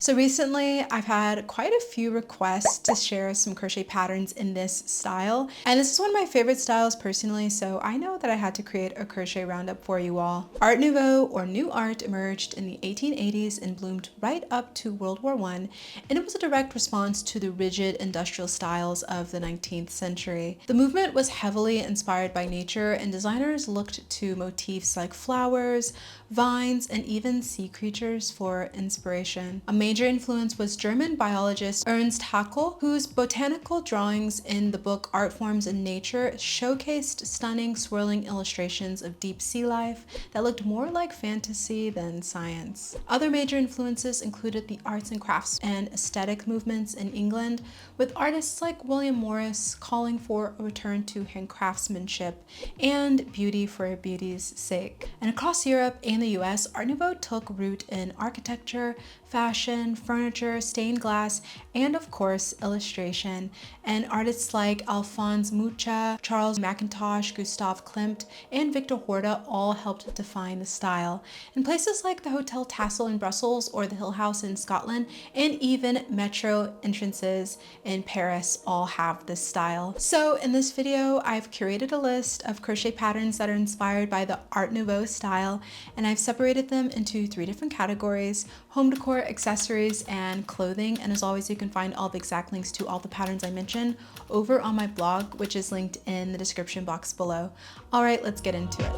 So recently I've had quite a few requests to share some crochet patterns in this style, and this is one of my favorite styles personally, so I know that I had to create a crochet roundup for you all. Art Nouveau, or New Art, emerged in the 1880s and bloomed right up to World War I, and it was a direct response to the rigid industrial styles of the 19th century. The movement was heavily inspired by nature, and designers looked to motifs like flowers, vines, and even sea creatures for inspiration. A major influence was German biologist Ernst Haeckel, whose botanical drawings in the book Art Forms in Nature showcased stunning swirling illustrations of deep sea life that looked more like fantasy than science. Other major influences included the arts and crafts and aesthetic movements in England, with artists like William Morris calling for a return to hand craftsmanship and beauty for beauty's sake. And across Europe and the US, Art Nouveau took root in architecture, fashion, furniture, stained glass, and of course, illustration. And artists like Alphonse Mucha, Charles McIntosh, Gustav Klimt, and Victor Horta all helped define the style. And places like the Hotel Tassel in Brussels or the Hill House in Scotland, and even metro entrances in Paris all have this style. So in this video, I've curated a list of crochet patterns that are inspired by the Art Nouveau style, and I've separated them into 3 different categories: home decor, accessories, and clothing. And as always, you can find all the exact links to all the patterns I mentioned over on my blog, which is linked in the description box below. All right, let's get into it.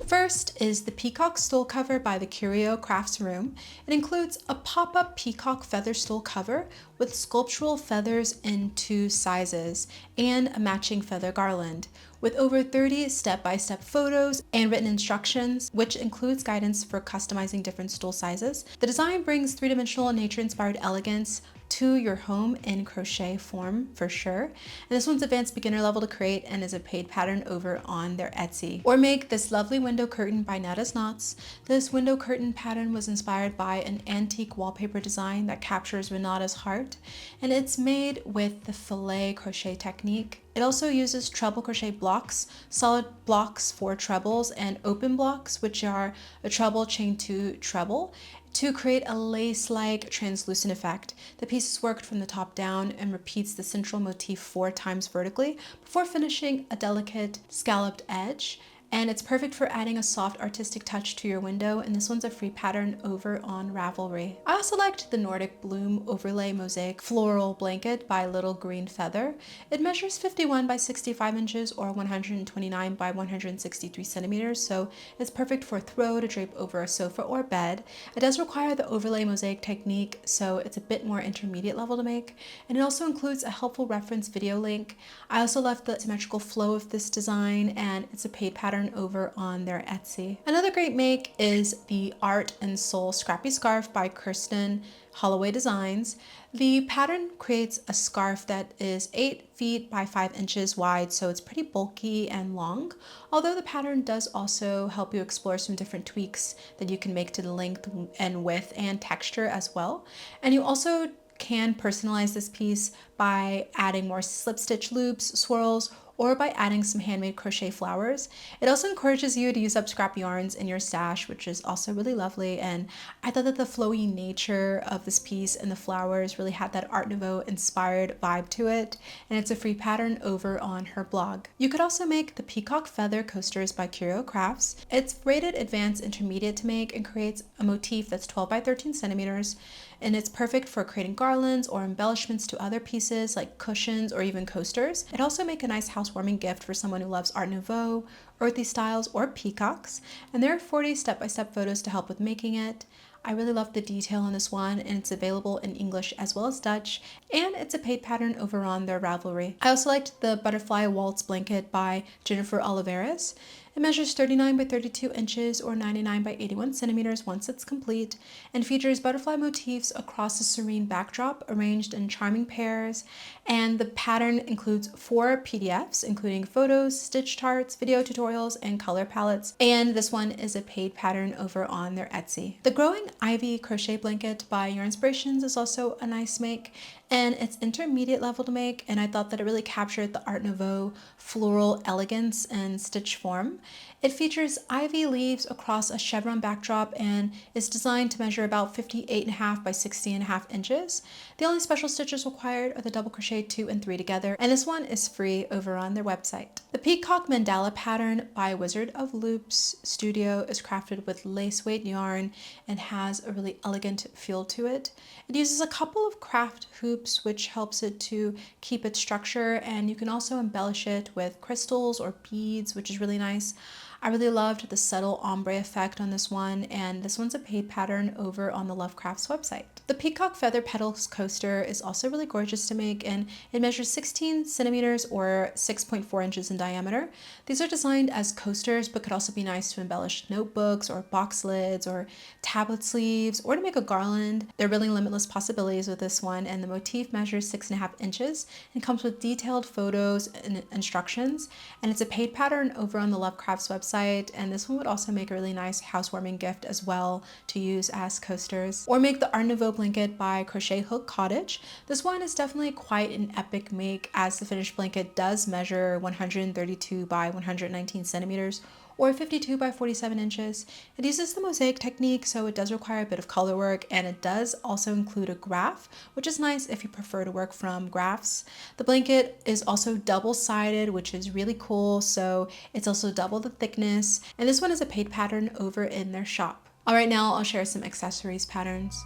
First is the Peacock Stool Cover by the Curio Crafts Room. It includes a pop-up peacock feather stool cover with sculptural feathers in 2 sizes and a matching feather garland, with over 30 step-by-step photos and written instructions, which includes guidance for customizing different stool sizes. The design brings 3-dimensional and nature-inspired elegance to your home in crochet form for sure. And this one's advanced beginner level to create and is a paid pattern over on their Etsy. Or make this lovely window curtain by Netta's Knots. This window curtain pattern was inspired by an antique wallpaper design that captures Renata's heart, and it's made with the filet crochet technique. It also uses treble crochet blocks, solid blocks for trebles, and open blocks, which are a treble chained to treble, to create a lace-like translucent effect. The piece is worked from the top down and repeats the central motif 4 times vertically before finishing a delicate scalloped edge. And it's perfect for adding a soft artistic touch to your window, and this one's a free pattern over on Ravelry. I also liked the Nordic Bloom Overlay Mosaic Floral Blanket by Little Green Feather. It measures 51 by 65 inches or 129 by 163 centimeters, so it's perfect for a throw to drape over a sofa or bed. It does require the overlay mosaic technique, so it's a bit more intermediate level to make, and it also includes a helpful reference video link. I also left the symmetrical flow of this design, and it's a paid pattern over on their Etsy. Another great make is the Art and Soul Scrappy Scarf by Kirsten Holloway Designs. The pattern creates a scarf that is 8 feet by 5 inches wide, so it's pretty bulky and long, although the pattern does also help you explore some different tweaks that you can make to the length and width and texture as well. And you also can personalize this piece by adding more slip stitch loops, swirls, or by adding some handmade crochet flowers. It also encourages you to use up scrap yarns in your stash, which is also really lovely. And I thought that the flowy nature of this piece and the flowers really had that Art Nouveau inspired vibe to it. And it's a free pattern over on her blog. You could also make the Peacock Feather Coasters by Curio Crafts. It's rated advanced intermediate to make and creates a motif that's 12 by 13 centimeters. And it's perfect for creating garlands or embellishments to other pieces like cushions or even coasters. It also makes a nice housewarming gift for someone who loves Art Nouveau, earthy styles, or peacocks. And there are 40 step-by-step photos to help with making it. I really love the detail on this one, and it's available in English as well as Dutch, and it's a paid pattern over on their Ravelry. I also liked the Butterfly Waltz Blanket by Jennifer Oliveras. It measures 39 by 32 inches or 99 by 81 centimeters once it's complete, and features butterfly motifs across a serene backdrop arranged in charming pairs. And the pattern includes 4 PDFs, including photos, stitch charts, video tutorials, and color palettes. And this one is a paid pattern over on their Etsy. The Growing Ivy Crochet Blanket by Your Inspirations is also a nice make. and it's intermediate level to make, and I thought that it really captured the Art Nouveau floral elegance and stitch form. It features ivy leaves across a chevron backdrop and is designed to measure about 58.5 by 60.5 inches. The only special stitches required are the double crochet 2 and 3 together, and this one is free over on their website. The Peacock Mandala pattern by Wizard of Loops Studio is crafted with lace weight yarn and has a really elegant feel to it. It uses a couple of craft hoops, which helps it to keep its structure, and you can also embellish it with crystals or beads, which is really nice. I really loved the subtle ombre effect on this one, and this one's a paid pattern over on the Lovecrafts website. The Peacock Feather Petals coaster is also really gorgeous to make, and it measures 16 centimeters or 6.4 inches in diameter. These are designed as coasters, but could also be nice to embellish notebooks or box lids or tablet sleeves, or to make a garland. There are really limitless possibilities with this one, and the motif measures 6.5 inches and comes with detailed photos and instructions, and it's a paid pattern over on the Lovecrafts website, and this one would also make a really nice housewarming gift as well to use as coasters. Or make the Art Nouveau blanket by Crochet Hook Cottage. This one is definitely quite an epic make, as the finished blanket does measure 132 by 119 centimeters or 52 by 47 inches. It uses the mosaic technique, so it does require a bit of color work, and it does also include a graph, which is nice if you prefer to work from graphs. The blanket is also double-sided, which is really cool, so it's also double the thickness, and this one is a paid pattern over in their shop. All right, now I'll share some accessories patterns.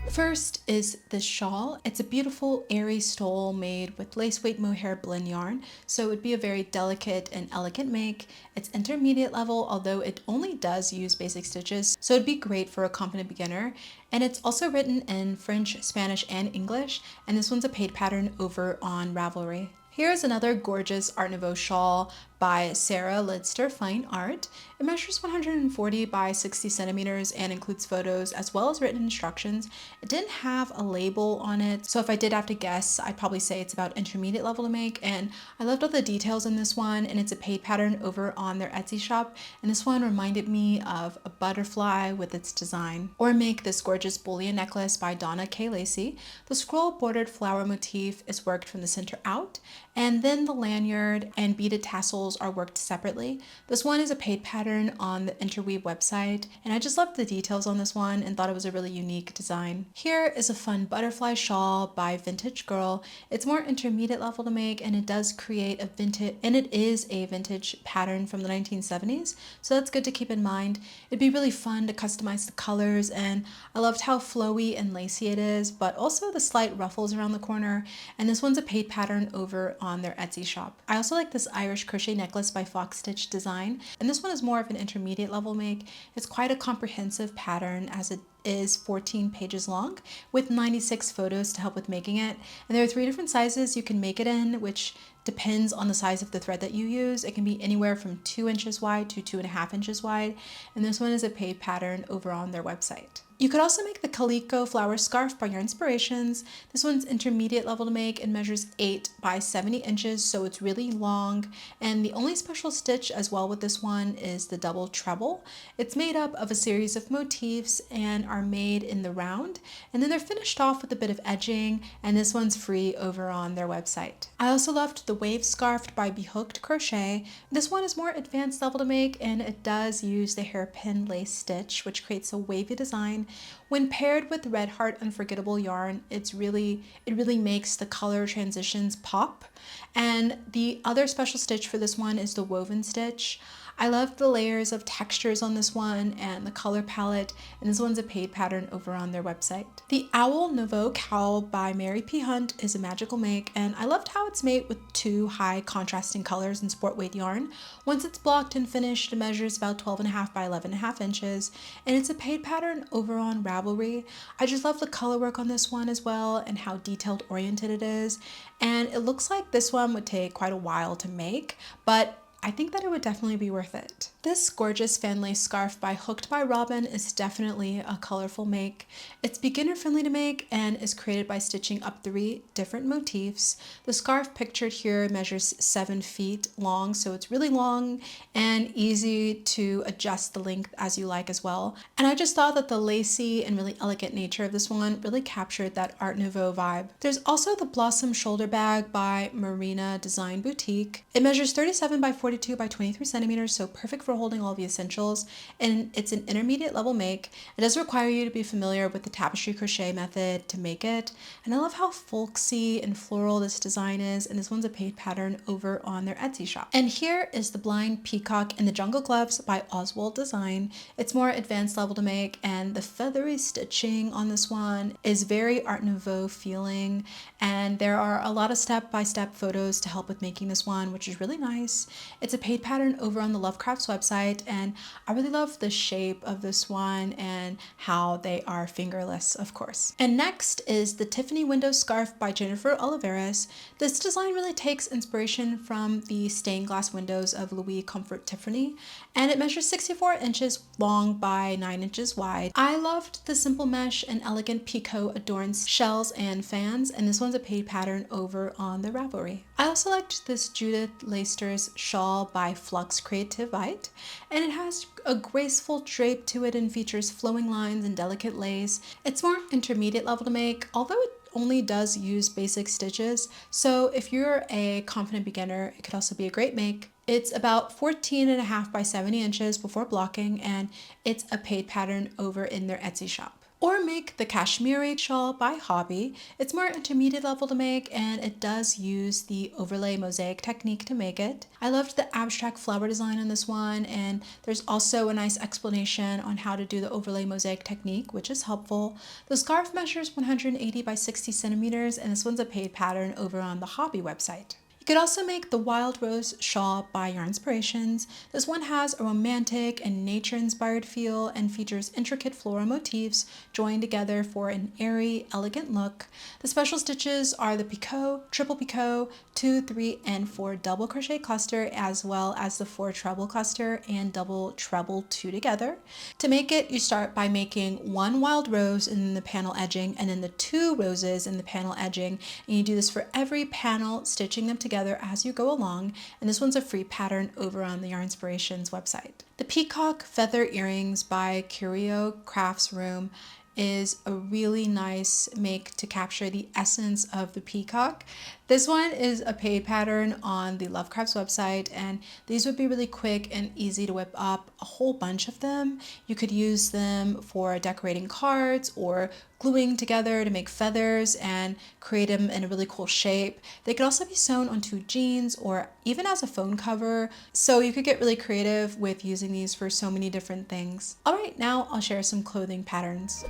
First is this shawl. It's a beautiful airy stole made with lace weight mohair blend yarn, so it would be a very delicate and elegant make. It's intermediate level, although it only does use basic stitches, so it'd be great for a confident beginner. And it's also written in French, Spanish, and English, and this one's a paid pattern over on Ravelry. Here's another gorgeous Art Nouveau shawl by Sarah Lidster Fine Art. It measures 140 by 60 centimeters and includes photos as well as written instructions. It didn't have a label on it, so if I did have to guess, I'd probably say it's about intermediate level to make, and I loved all the details in this one, and it's a paid pattern over on their Etsy shop, and this one reminded me of a butterfly with its design. Or make this gorgeous bullion necklace by Donna K. Lacey. The scroll bordered flower motif is worked from the center out, and then the lanyard and beaded tassels are worked separately. This one is a paid pattern on the Interweave website, and I just loved the details on this one and thought it was a really unique design. Here is a fun butterfly shawl by Vintage Girl. It's more intermediate level to make, and it does create a vintage, and it is a vintage pattern from the 1970s, so that's good to keep in mind. It'd be really fun to customize the colors, and I loved how flowy and lacy it is, but also the slight ruffles around the corner, and this one's a paid pattern over on their Etsy shop. I also like this Irish crochet necklace by Fox Stitch Design, and this one is more of an intermediate level make. It's quite a comprehensive pattern, as it is 14 pages long with 96 photos to help with making it, and there are 3 different sizes you can make it in, which depends on the size of the thread that you use. It can be anywhere from 2 inches wide to 2.5 inches wide, and this one is a paid pattern over on their website. You could also make the Calico Flower Scarf by Yarn Inspirations. This one's intermediate level to make and measures 8 by 70 inches, so it's really long. And the only special stitch as well with this one is the double treble. It's made up of a series of motifs and are made in the round, and then they're finished off with a bit of edging, and this one's free over on their website. I also loved the Wave Scarf by Behooked Crochet. This one is more advanced level to make, and it does use the hairpin lace stitch, which creates a wavy design. When paired with Red Heart Unforgettable yarn, it really makes the color transitions pop. And the other special stitch for this one is the woven stitch. I love the layers of textures on this one and the color palette, and this one's a paid pattern over on their website. The Art Nouveau Cowl by Mary P. Hunt is a magical make, and I loved how it's made with 2 high contrasting colors and sport weight yarn. Once it's blocked and finished, it measures about 12.5 by 11.5 inches, and it's a paid pattern over on Ravelry. I just love the color work on this one as well and how detailed oriented it is, and it looks like this one would take quite a while to make, but I think that it would definitely be worth it. This gorgeous fan lace scarf by Hooked by Robin is definitely a colorful make. It's beginner friendly to make and is created by stitching up 3 different motifs. The scarf pictured here measures 7 feet long, so it's really long and easy to adjust the length as you like as well. And I just thought that the lacy and really elegant nature of this one really captured that Art Nouveau vibe. There's also the Blossom shoulder bag by Marina Design Boutique. It measures 37 by 42 by 23 centimeters, so perfect for holding all the essentials, and it's an intermediate level make. It does require you to be familiar with the tapestry crochet method to make it, and I love how folksy and floral this design is, and this one's a paid pattern over on their Etsy shop. And here is the Blind Peacock in the Jungle Gloves by Oswald Design. It's more advanced level to make, and the feathery stitching on this one is very Art Nouveau feeling, and there are a lot of step-by-step photos to help with making this one, which is really nice. It's a paid pattern over on the Lovecrafts website, and I really love the shape of this one and how they are fingerless, of course. And next is the Tiffany Window Scarf by Jennifer Oliveras. This design really takes inspiration from the stained glass windows of Louis Comfort Tiffany, and it measures 64 inches long by 9 inches wide. I loved the simple mesh and elegant picot adorns shells and fans, and this one's a paid pattern over on the Ravelry. I also liked this Judith Leister's shawl by Flux Creativite, and it has a graceful drape to it and features flowing lines and delicate lace. It's more intermediate level to make, although it only does use basic stitches, so if you're a confident beginner, it could also be a great make. It's about 14.5 by 70 inches before blocking, and it's a paid pattern over in their Etsy shop. Or make the Kashmiri shawl by Hobby. It's more intermediate level to make, and it does use the overlay mosaic technique to make it. I loved the abstract flower design on this one, and there's also a nice explanation on how to do the overlay mosaic technique, which is helpful. The scarf measures 180 by 60 centimeters, and this one's a paid pattern over on the Hobby website. You could also make the Wild Rose shawl by Yarnspirations. This one has a romantic and nature-inspired feel and features intricate floral motifs joined together for an airy, elegant look. The special stitches are the picot, triple picot, 2, 3, and 4 double crochet cluster, as well as the 4 treble cluster and double treble 2 together. To make it, you start by making 1 wild rose in the panel edging and then the 2 roses in the panel edging, and you do this for every panel, stitching them together as you go along, and this one's a free pattern over on the Yarnspirations website. The Peacock Feather Earrings by Curio Crafts Room is a really nice make to capture the essence of the peacock. This one is a paid pattern on the Lovecrafts website, and these would be really quick and easy to whip up, a whole bunch of them. You could use them for decorating cards or gluing together to make feathers and create them in a really cool shape. They could also be sewn onto jeans or even as a phone cover, so you could get really creative with using these for so many different things. All right, now I'll share some clothing patterns.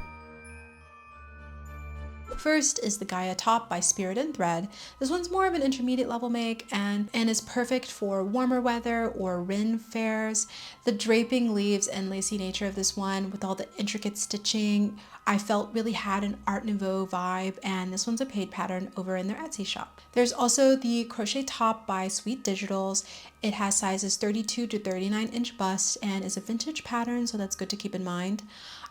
First is the Gaia top by Spirit and Thread. This one's more of an intermediate level make and is perfect for warmer weather or Rin fairs. The draping leaves and lacy nature of this one with all the intricate stitching I felt really had an Art Nouveau vibe, and this one's a paid pattern over in their Etsy shop. There's also the crochet top by Sweet Digitals. It has sizes 32 to 39 inch bust and is a vintage pattern, so that's good to keep in mind.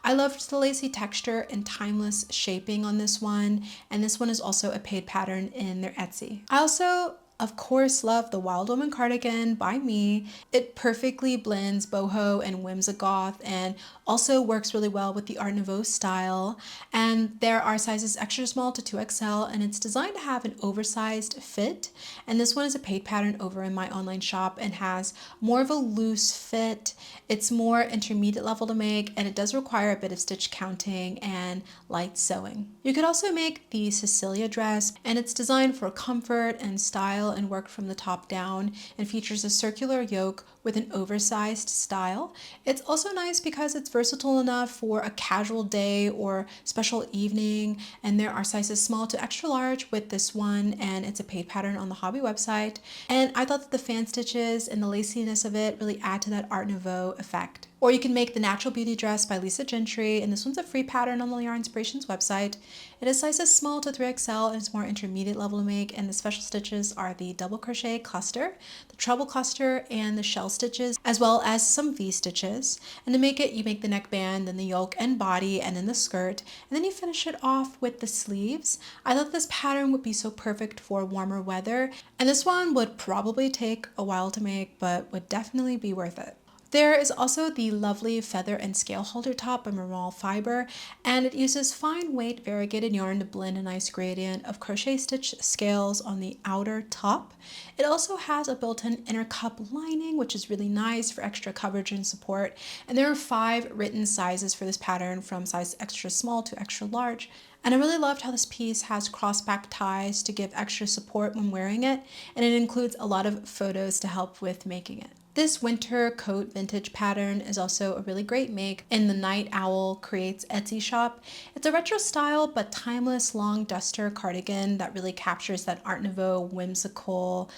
I loved the lacy texture and timeless shaping on this one, and this one is also a paid pattern in their Etsy. I also of course love the Wild Woman cardigan by me. It perfectly blends boho and whimsigoth and also works really well with the Art Nouveau style. And there are sizes extra small to 2XL, and it's designed to have an oversized fit. And this one is a paid pattern over in my online shop and has more of a loose fit. It's more intermediate level to make, and it does require a bit of stitch counting and light sewing. You could also make the Cecilia dress, and it's designed for comfort and style and worked from the top down and features a circular yoke with an oversized style. It's also nice because it's versatile enough for a casual day or special evening, and there are sizes small to extra large with this one, and it's a paid pattern on the Hobby website. And I thought that the fan stitches and the laciness of it really add to that Art Nouveau effect. Or you can make the Natural Beauty Dress by Lisa Gentry, and this one's a free pattern on the Yarn Inspirations website. It is sizes small to 3XL and it's more intermediate level to make, and the special stitches are the double crochet cluster, the treble cluster, and the shell stitches, as well as some V stitches. And to make it, you make the neckband, then the yoke and body, and then the skirt, and then you finish it off with the sleeves. I thought this pattern would be so perfect for warmer weather, and this one would probably take a while to make, but would definitely be worth it. There is also the lovely feather and scale holder top by Marmal Fiber, and it uses fine weight variegated yarn to blend a nice gradient of crochet stitch scales on the outer top. It also has a built-in inner cup lining, which is really nice for extra coverage and support. And there are 5 written sizes for this pattern, from size extra small to extra large. And I really loved how this piece has cross-back ties to give extra support when wearing it, and it includes a lot of photos to help with making it. This winter coat vintage pattern is also a really great make in the Night Owl Creates Etsy shop. It's a retro style but timeless long duster cardigan that really captures that Art Nouveau whimsical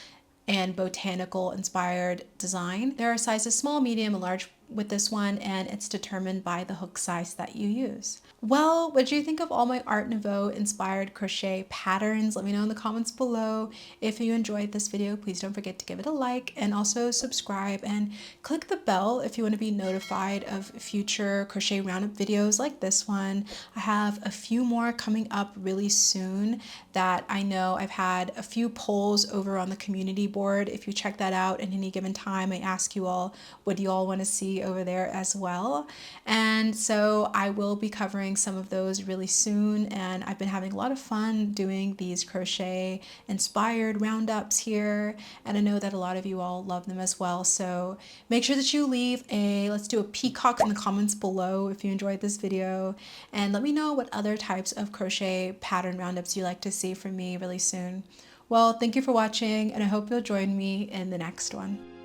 and botanical inspired design. There are sizes small, medium, and large with this one, and it's determined by the hook size that you use. Well, what do you think of all my Art Nouveau inspired crochet patterns? Let me know in the comments below. If you enjoyed this video, please don't forget to give it a like and also subscribe and click the bell if you want to be notified of future crochet roundup videos like this one. I have a few more coming up really soon that I know I've had a few polls over on the community board. If you check that out at any given time, I ask you all, what do you all want to see over there as well? And so I will be covering some of those really soon, and I've been having a lot of fun doing these crochet inspired roundups here, and I know that a lot of you all love them as well. So make sure that you leave let's do a peacock in the comments below if you enjoyed this video, and let me know what other types of crochet pattern roundups you like to see from me really soon. Well, thank you for watching, and I hope you'll join me in the next one.